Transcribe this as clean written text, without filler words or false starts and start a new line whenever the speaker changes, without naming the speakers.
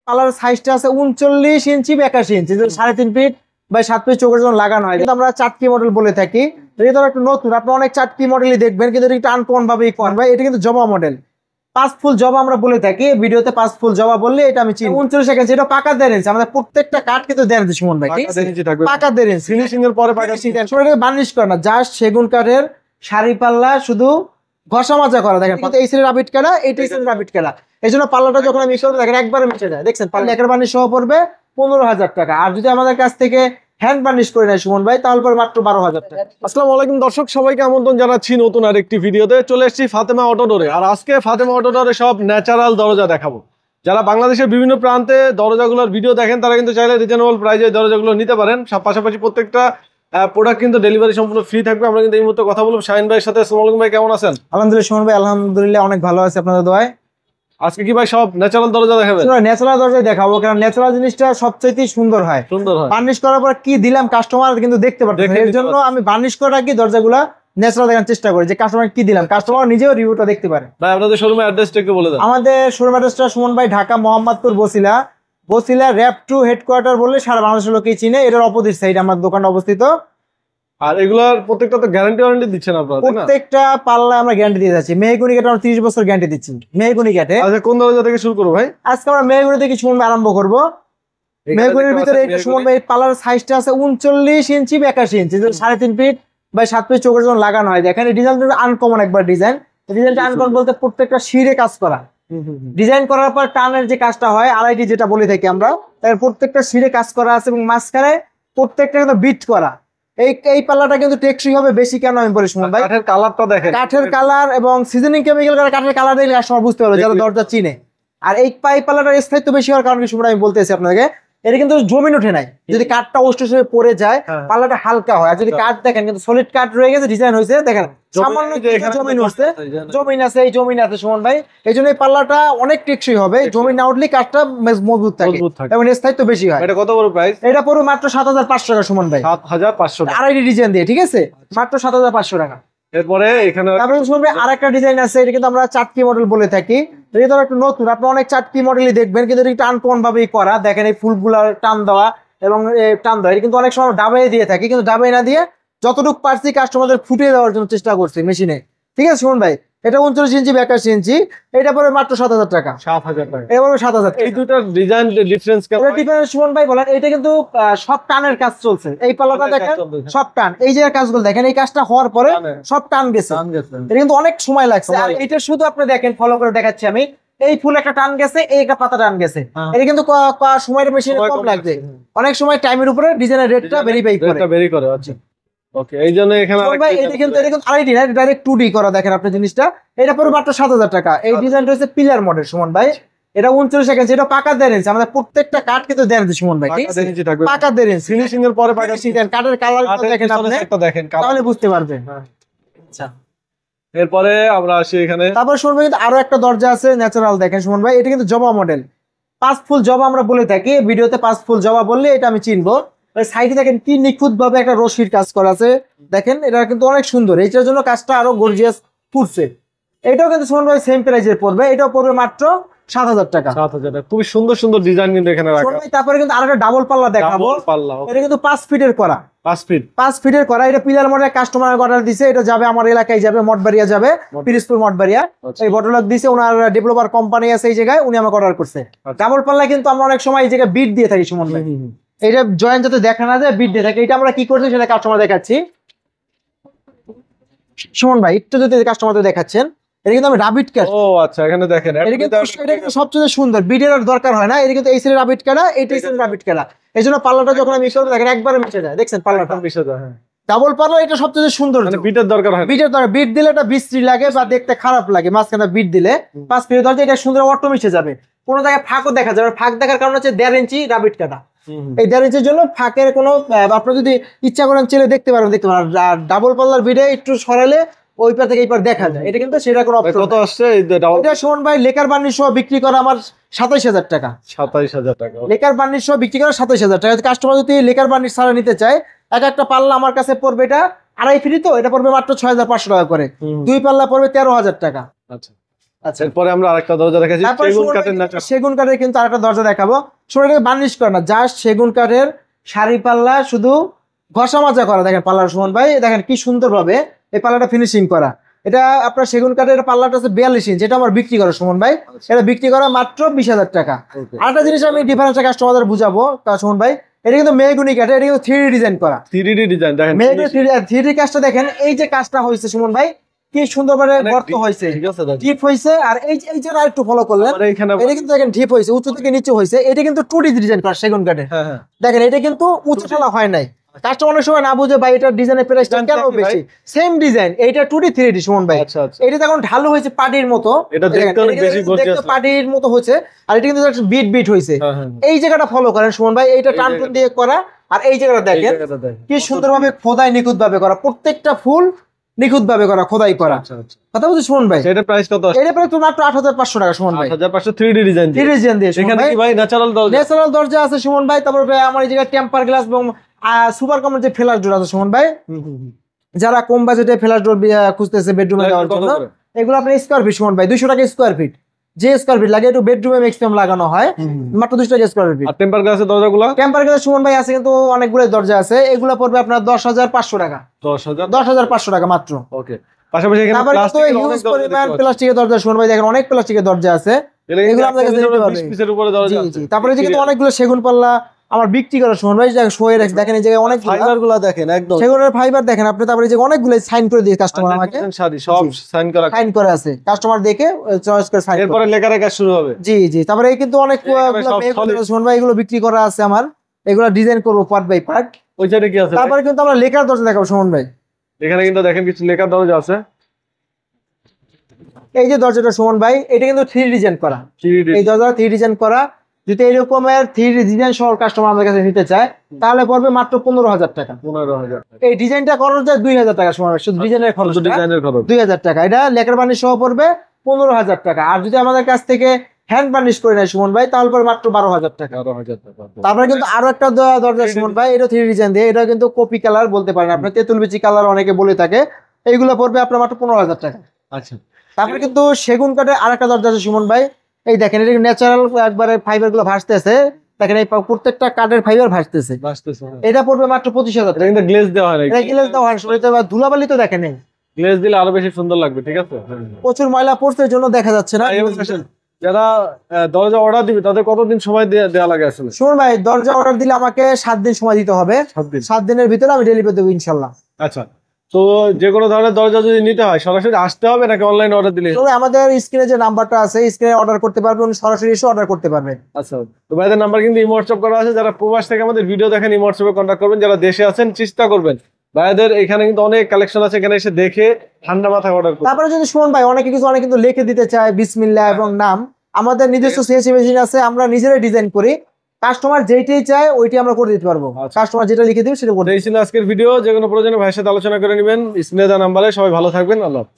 পালার সাইজটা আছে 39 ইঞ্চি 81 ইঞ্চি, 3.5 ফিট বাই 7 ফিট চোখের জন্য লাগানো হয়। কিন্তু আমরা চাটকি মডেল বলে থাকি। এটা তো একটু নতুন, আপনি অনেক চাটকি মডেলই দেখবেন, কিন্তু এটা একটু আনকমন ভাবেই করেন ভাই। এটা কিন্তু জবা মডেল, 5 ফুল জবা আমরা বলে থাকি ভিডিওতে। 5 ফুল জবা বললে এটা আমি চিনি। 39 ইঞ্চি, এটা পাকা 1.5 ইঞ্চি। আমাদের প্রত্যেকটা কাঠ কিন্তু 1.5 ইঞ্চি সুমন ভাই, ঠিক আছে? পাকা 1.5 ইঞ্চি
ফিনিশিং এর পরে পাকা
বার্নিশ করে না, জাস্ট সেগুন কাঠের শাড়ি পাল্লা শুধু ঘষা মাজা করা। দেখেন কিন্তু এই সাইডের রাবিট কাটা, এইটা এই সাইডের রাবিট কাটা। এই জন্য পাল্লাটা যখন আমি মিক্স করব দেখেন একবারে মিশে যায়। দেখছেন পাল্লা একের বার্নিশ সহ পড়বে 15,000 টাকা। আর যদি আমাদের কাছ থেকে হ্যান্ড বার্নিশ করে নেয় সুমন ভাই, তাহলে পরে মাত্র 12,000 টাকা।
আসসালামু আলাইকুম দর্শক, সবাইকে আমন্ত্রণ জানাচ্ছি নতুন আরেকটি ভিডিওতে। চলে এসেছি ফাতেমা অটো ডোরে। আর আজকে ফাতেমা অটো ডোরে সব ন্যাচারাল দরজা দেখাবো। যারা বাংলাদেশের বিভিন্ন প্রান্তে দরজাগুলোর ভিডিও দেখেন তারা কিন্তু চাইলে রিজনেবল প্রাইসে দরজাগুলো নিতে পারেন। পাশাপাশি প্রত্যেকটা প্রোডাক্ট কিন্তু ডেলিভারি সম্পূর্ণ ফ্রি থাকবে। আমরা কিন্তু এই মুহূর্তে কথা বলবো শাহিন ভাইয়ের সাথে। আসসালামু আলাইকুম ভাই, কেমন আছেন?
আলহামদুলিল্লাহ সুমন ভাই, আলহামদুলিল্লাহ অনেক ভালো আছে আপনাদের দোয়ায়।
আজকে কি ভাই সব ন্যাচারাল দরজা দেখাবেন?
ন্যাচারাল দরজাই দেখাবো, কারণ ন্যাচারাল জিনিসটা সবচেয়ে সুন্দর হয়। বার্নিশ করার পর কি দিলাম কাস্টমার কিন্তু দেখতে পারবে। এর জন্য আমি বার্নিশ করার আগে দরজাগুলা ন্যাচারাল দেখার চেষ্টা করি, যে কাস্টমার কি দিলাম, কাস্টমার নিজেও রিভিউটা দেখতে পারে।
ভাই আপনাদের শোরুমের অ্যাড্রেসটা একটু বলে দেন।
আমাদের শোরুম অ্যাড্রেসটা সুমন ভাই ঢাকা মোহাম্মদপুর বসিলা র‍্যাপ 2 হেডকোয়ার্টার বললে সারা বাংলাদেশের লোকেই চিনে। এটার অপোজিট সাইড আমার দোকানটা অবস্থিত।
আর এগুলার প্রত্যেকটা তো গ্যারান্টি ওয়ারেন্টি দিচ্ছেন আপনারা?
প্রত্যেকটা পাল্লা আমরা গ্যারান্টি দিয়ে যাচ্ছি। মেহগনি কাঠে আমরা 30 বছর গ্যারান্টি দিচ্ছি মেহগনি কাঠে।
আচ্ছা, কোন দরজা থেকে শুরু করব ভাই?
আজকে আমরা মেহগনি থেকে সুমন ভাই আরম্ভ করব। মেহগনির ভিতরে এটা সুমন ভাই পাল্লার সাইজটা আছে 39 ইঞ্চি 81 ইঞ্চি, 3.5 ফিট বাই 7 ফিট চোখের জন্য লাগানো হয়। দেখেন এই ডিজাইনটা আনকমন একবার ডিজাইন। ডিজাইনটা আনকমন বলতে প্রত্যেকটা শিরে কাজ করা। ডিজাইন করার পর টানের যে কাজটা হয় আড়াইটি যেটা বলে থাকি আমরা, তার প্রত্যেকটা শিরে কাজ করা আছে এবং মাঝখানে প্রত্যেকটা কিন্তু বিট করা। এই পাল্লাটা কিন্তু টেকসই হবে বেশি। কেন আমি বলি সুমন ভাই,
কাঠের কালারটা দেখেন,
কাঠের কালার এবং সিজনিং কেমিক্যাল করা কাঠের কালার দেখলে কাস্টমার বুঝতে পারবে যারা দরজা চিনে। আর এই পাল্লাটার স্থায়িত্ব বেশি হওয়ার কারণে সুমন আমি বলতেছি আপনাকে, এটা কিন্তু জমিন উঠে নাই। যদি কাঠটা ওষ্ট হিসেবে পড়ে যায় পাল্লাটা হালকা হয়। আর যদি কাঠ দেখেন কিন্তু সলিড কাঠ রয়ে গেছে, ডিজাইন হয়েছে, দেখেন সামান্য জমিন উঠছে, জমিন আছে, এই জমিন আছে সুমন ভাই। এই জন্য এই পাল্লাটা অনেক টেকসই হবে। জমিন না উঠলে কাঠটা মজবুত থাকে এবং স্থায়িত্ব বেশি হয়।
এটা কত বড় প্রাইস?
এটা পড়বে মাত্র 7,500 টাকা সুমন ভাই।
7,500 টাকা
আড়াইটি ডিজাইন দিয়ে, ঠিক আছে? মাত্র 7,500 টাকা।
এরপরে এখানে
তারপরে শুনবে আরেকটা ডিজাইন আছে, এটা কিন্তু আমরা চাটকি মডেল বলে থাকি। এটা তো একটু নতুন, আপনি অনেক চাটকি মডেলই দেখবেন, কিন্তু এটা একটু আনকমন ভাবেই করা। দেখেন এই ফুলগুলার টান দেওয়া এবং টান দেওয়া, এটা কিন্তু অনেক সময় ডাবাই দিয়ে থাকি, কিন্তু ডাবাই না দিয়ে যতটুকু পারছি কাস্টমারদের ফুটিয়ে দেওয়ার জন্য চেষ্টা করছি মেশিনে, ঠিক আছে শুনুন ভাই? এটা 39 ইঞ্চি 81 ইঞ্চি, এটা পরে মাত্র 7,000 টাকা।
7,000 টাকা।
এটা পরে 7,000।
এই দুটোর ডিজাইন ডিফারেন্স কেমন?
এটা ডিফারেন্স সুমন ভাই বলেন। এটা কিন্তু সব টানের কাজ চলছে। এই পাল্লাটা দেখেন সব টান, এই যে কাজগুলো দেখেন, এই কাজটা হওয়ার পরে সব টান গেছে। এটা কিন্তু অনেক সময় লাগছে। আর এটা শুধু আপনি দেখেন, ফলো করে দেখাচ্ছি আমি। এই ফুল একটা টান গেছে, এই একটা পাতা টান গেছে। এটা কিন্তু সময়ের মেশিনে কম লাগবে। অনেক সময় টাইমের উপরে ডিজাইনের রেটটা ভেরি করে।
আচ্ছা ওকে, এই জন্য এখানে
এটা কিন্তু আড়াইটি না, ডাইরেক্ট 2D করা। দেখেন আপনি জিনিসটা, এটা পরে মাত্র 7,000 টাকা। এই ডিজাইনটা হচ্ছে পিলার মডেল সুমন ভাই। এটা 39 ইঞ্চি, এটা পাকা 1.5 ইঞ্চি। আমাদের প্রত্যেকটা কাঠ কিন্তু 1.5 ইঞ্চি সুমন ভাই, ঠিক আছে? পাকা 1.5 ইঞ্চি।
ফিনিশিং এর পরে পাকা
কাঠের কালার দেখেন আপনি, তাহলে বুঝতে পারবেন। আচ্ছা,
এরপরে আমরা আসি এখানে।
তারপর শুনবেন কিন্তু আরো একটা দরজা আছে ন্যাচারাল। দেখেন সুমন ভাই, এটা কিন্তু জবা মডেল, 5 ফুল জবা আমরা বলে থাকি ভিডিওতে। 5 ফুল জবা বললে এটা আমি চিনবো। সাইডে দেখেন কি নিখুঁত ভাবে একটা রশির কাজ করা আছে। দেখেন এটা কিন্তু অনেক সুন্দর, এইটার জন্য কাজটা আরো গর্জিয়াস ফুটছে। এটাও কিন্তু সুমন ভাই সেম প্রাইসের পড়বে। এটাও পড়বে মাত্র 7,000 টাকা।
7,000 টাকা। খুবই সুন্দর সুন্দর ডিজাইন কিন্তু এখানে রাখা।
তারপরে কিন্তু আরেকটা ডাবল পাল্লা দেখাবো। এটা কিন্তু 5 ফিটের করা। 5 ফিটের করা। এটা পিলার মডেল কাস্টমার অর্ডার দিছে। এটা যাবে আমার এলাকায়, যাবে মঠবাড়িয়া, যাবে পিরিজপুর মঠবাড়িয়া। এই বটলক দিছে, ওনার ডেভেলপার কোম্পানি আছে এই জায়গায়, উনি আমাকে অর্ডার করছে। ডাবল পাল্লা কিন্তু আমরা অনেক সময় এই জায়গায় বিট দিয়ে থাকি সুমন ভাই। এটা জয়েন্ট যাতে দেখা না যায় বিট দিয়ে থাকে। এটা আমরা কি করছি সেটা কাস্টমার দেখাচ্ছি। সুমন ভাই একটু যদি কাস্টমারদের দেখাচ্ছেন, এটা কিন্তু আমি রাবিট কাট।
ও আচ্ছা, এখানে দেখেন
এটা কিন্তু সবচেয়ে সুন্দর। বিটের আর দরকার হয় না। এটা কিন্তু এই সাইডে রাবিট কাটা, এইটা এই সাইডে রাবিট কাটা। এই জন্য পাল্লাটা যখন আমি মিক্স করব দেখেন একবারে মিশে যায়। দেখছেন পাল্লাটা মিশে যায়। হ্যাঁ, ডাবল পাল্লা এটা সবচেয়ে সুন্দর।
মানে বিটের দরকার হয়,
বিটের দরকার। বিট দিলে এটা বিশ্রী লাগে বা দেখতে খারাপ লাগে। মাঝখানে বিট দিলে 5 ফিট দরজা এটা সুন্দর অটো মিশে যাবে। কোনো জায়গায় ফাঁকও দেখা যাবে। ফাঁক দেখার কারণ হচ্ছে 1.5 ইঞ্চি রাবিট কাটা। এই 1.5 ইঞ্চির জন্য ফাঁকের কোনো আপনি যদি ইচ্ছা করেন চেলে দেখতে পারবেন। আর ডাবল পাল্লার বিটে একটু সরালে ওই পার থেকে এই পার দেখা যায়। এটা কিন্তু সেটা কোনো অপশন।
কত আসছে
এটা সুমন ভাই লেকার বার্নিশ সহ বিক্রি করা আমার 27,000 টাকা।
27,000 টাকা।
লেকার বার্নিশ সহ বিক্রি করা 27,000 টাকা। কাস্টমার যদি লেকার বার্নিশ ছাড়া নিতে চায়, একটা পাল্লা আমার কাছে পড়বে, এটা 2.5 ফিট, তো এটা পড়বে মাত্র 6,500 টাকা করে। 2 পাল্লা পড়বে 13,000 টাকা।
আচ্ছা,
আচ্ছা,
এরপরে আমরা আরেকটা দরজা দেখাচ্ছি
তারপর
সেগুন
সুমন ভাই
কাঠের ন্যাচারাল।
সেগুন কাঠের কিন্তু আরেকটা দরজা দেখাবো। শুনে বার্নিশ করা না, জাস্ট সেগুন কাঠের শাড়ি পাল্লা শুধু ঘষা মাজা করা। দেখেন পাল্লার সুমন ভাই, দেখেন কি সুন্দর ভাবে এই পাল্লাটা ফিনিশিং করা। এটা আপনার সেগুন কাঠের পাল্লাটা আছে 42 ইঞ্চি, এটা আমার বিক্রি করা সুমন ভাই, এটা বিক্রি করা মাত্র 20,000 টাকা। আরেকটা জিনিস আমি ডিফারেন্সটা কাস্টমারদের বুঝাবো সুমন ভাই, এটা কিন্তু মেহগুনি কাঠে, এটা কিন্তু 3D ডিজাইন করা।
3D ডিজাইন দেখেন,
মেহগুনি 3D কাজটা দেখেন, এই যে কাজটা হয়েছে সুমন ভাই কি সুন্দরভাবে গর্ত হয়েছে,
ঠিক আছে দাদা।
ডিপ হয়েছে। আর এই যে আরেকটু ফলো করলেন,
মানে এখানে
এটা কিন্তু দেখেন ডিপ হয়েছে, উঁচু থেকে নিচু হয়েছে। এটা কিন্তু 2D ডিজাইন করা সেগুন কাঠে।
হ্যাঁ হ্যাঁ
দেখেন এটা কিন্তু উঁচু ফেলা হয় নাই। কাস্টমার অনেক সময় না বুঝে ভাই এটা ডিজাইনের প্রাইসটা কেন বেশি, সেম ডিজাইন এইটা 2D 3D সুমন ভাই।
আচ্ছা আচ্ছা,
এটা এখন ঢালু হয়েছে পাটির মতো,
এটা দেখতে অনেক বেশি গর্জিয়াস,
পাটির মতো হয়েছে। আর এটা কিন্তু একটা বিট হয়েছে।
হ্যাঁ হ্যাঁ
এই জায়গাটা ফলো করেন সুমন ভাই, এইটা টান টান দিয়ে করা। আর এই জায়গাটা
এই
দেখেন
জায়গাটা দেখেন
কি সুন্দরভাবে খোদাই নিখুঁত ভাবে করা, প্রত্যেকটা ফুল নিখুঁত ভাবে করা, খোদাই করা।
আচ্ছা আচ্ছা,
কথা বলছি সুমন ভাই,
সেটা প্রাইস কত আসছে?
এটা প্রায় তো মাত্র 8,500 টাকা সুমন ভাই।
8500 3D ডিজাইন
3D ডিজাইন দিয়ে সুমন
এখানে
ভাই।
কি ভাই ন্যাচারাল দরজা?
ন্যাচারাল দরজা আছে সুমন ভাই, তারপরে আমার এই জায়গায় টেম্পার গ্লাস এবং সুপার কমন যে ফ্ল্যাশ ডোর আছে সুমন ভাই। যারা কম বাজেটে ফ্ল্যাশ ডোর খুঁজতেছে বেডরুমে দেওয়ার জন্য, এগুলো আপনার স্কোয়ার ফিট সুমন ভাই 200 টাকা স্কোয়ার ফিট। যে স্কোয়ার ফিট লাগে একটু বেডরুমে ম্যাক্সিমাম লাগানো হয়, মাত্র 200 টাকা স্কোয়ার ফিট।
আর টেম্পার গ্লাসের দরজাগুলো
টেম্পার গ্লাস সুমন ভাই আছে কিন্তু অনেকগুলো দরজা আছে, এগুলো পড়বে আপনার 10,500 টাকা।
10000
10,500 টাকা মাত্র।
ওকে, পাশাপাশি এখানে
তারপরে কিন্তু
প্লাস্টিকের
হিউজ
অনেক দরজা
পরিমাণ
দেখতে পাচ্ছি।
প্লাস্টিকের দরজা সুমন ভাই, দেখেন অনেক প্লাস্টিকের দরজা আছে।
এগুলো
এগুলো আপনার কাছে নিতে পারবে।
20 পিসের উপরে দরজা
জি
আছে।
জি, তারপরে যে কিন্তু অনেকগুলো সেগুন পাল্লা আমার বিক্রি করা সুমন ভাই, শোয়ে রাখছে দেখেন এই জায়গায় অনেক
ফাইবার গুলো দেখেন একদম
সেগুনের ফাইবার দেখেন আপনি। তারপরে যে অনেকগুলো সাইন করে দিয়ে কাস্টমার আমাকে
100% শাড়ি সব
জি।
সাইন করা।
সাইন করে আছে, কাস্টমার দেখে চয়েস করে সাইন।
এরপরে লেখার কাজ শুরু হবে।
জি জি, তারপরে এই কিন্তু অনেক
এখানে সব solid।
সুমন ভাই এগুলো বিক্রি করা আছে আমার, এগুলো ডিজাইন করবো পার্ট বাই পার্ট।
ওই সাইডে কি আছে ভাই?
তারপরে কিন্তু আমরা লেখার দরজা দেখাবো সুমন ভাই।
এখানে কিন্তু দেখেন কিছু লেখার দরজা আছে।
এই যে দরজাটা সুমন ভাই, এটা কিন্তু 3D ডিজাইন করা।
3D
এই দরজা 3D ডিজাইন করা, যদি এরকমের 3D ডিজাইন সহ কাস্টমার আমাদের কাছে নিতে চায় তাহলে পড়বে মাত্র 15,000 টাকা।
15000
এই ডিজাইনটা করার যায় 2,000 টাকা সুমন ভাই, শুধু ডিজাইনের খরচ
ডিজাইনের খরচ
2,000 টাকা। এটা লেকার বার্নিশ সহ পড়বে 15,000 টাকা। আর যদি আমাদের কাছ থেকে হ্যান্ড বার্নিশ করে নেয় সুমন ভাই তাহলে পড়বে মাত্র 12,000 টাকা।
12000 টাকা।
তারপরে কিন্তু আরো একটা দরজা সুমন ভাই, এটা 3D ডিজাইন দিয়ে, এটা কিন্তু কপি কালার বলতে পারেন আপনি, তেঁতুল বিচি কালার অনেকে বলে থাকে। এইগুলো পড়বে আপনার মাত্র 15,000 টাকা।
আচ্ছা,
তারপরে কিন্তু সেগুন কাঠের আরেকটা দরজা আছে সুমন ভাই, এই দেখেন এটা ন্যাচারাল একবারে ফাইবার গুলো ভাসতেছে, দেখেন এই প্রত্যেকটা কাঠের ফাইবার ভাসতেছে।
বাসতেছে।
এটা পড়বে মাত্র 25,000
এটা
টাকা।
কিন্তু গ্লেজ দেওয়া হয় না।
এটা গ্লেজ দেওয়া হয় না, ধুলাবালি তো দেখেন এই
গ্লেজ দিলে আরো বেশি সুন্দর লাগবে, ঠিক আছে?
প্রচুর ময়লা পড়ছে এর জন্য দেখা যাচ্ছে না।
যারা দরজা অর্ডার দিবে তাদের কতদিন সময় দেওয়া লাগে আসলে?
শুনুন ভাই, দরজা অর্ডার দিলে আমাকে 7 দিন সময় দিতে হবে।
7 দিন।
7 দিনের ভিতরে আমি ডেলিভারি দেবো ইনশাল্লাহ।
আচ্ছা, তো যে কোনো ধরনের দরজা যদি নিতে হয় সরাসরি আসতে হবে নাকি অনলাইন অর্ডার দিলে?
তবে আমাদের স্ক্রিনে যে নাম্বারটা আছে, স্ক্রিনে অর্ডার করতে পারবে, উনি সরাসরি এসে অর্ডার করতে পারবে।
আচ্ছা, তো ভাইদের নাম্বার কিন্তু ইমো হোয়াটসঅ্যাপ করা আছে। যারা প্রবাস থেকে আমাদের ভিডিও দেখেন ইমো হোয়াটসঅ্যাপে কন্ট্যাক্ট করবেন। যারা দেশে আছেন চেষ্টা করবেন ভাইদের এখানে কিন্তু অনেক কালেকশন আছে, এখানে এসে দেখে ঠান্ডা মাথায় অর্ডার করুন।
তারপরে যদি শুনুন ভাই, অনেকে কিন্তু লিখে দিতে চায় বিসমিল্লাহ এবং নাম, আমাদের নিজস্ব সিএসসি মেশিন আছে, আমরা নিজেরাই ডিজাইন করি। কাস্টমার যেইটাই চায় ওইটাই আমরা করে দিতে পারবো। কাস্টমার যেটা লিখে দিবে সেটা করে
এই ছিল আজকের ভিডিও। যে কোনো প্রয়োজনে ভাইয়ের সাথে আলোচনা করে নেবেন স্ক্রিনে দেওয়া নাম্বারে। সবাই ভালো থাকবেন, আল্লাহ হাফেজ।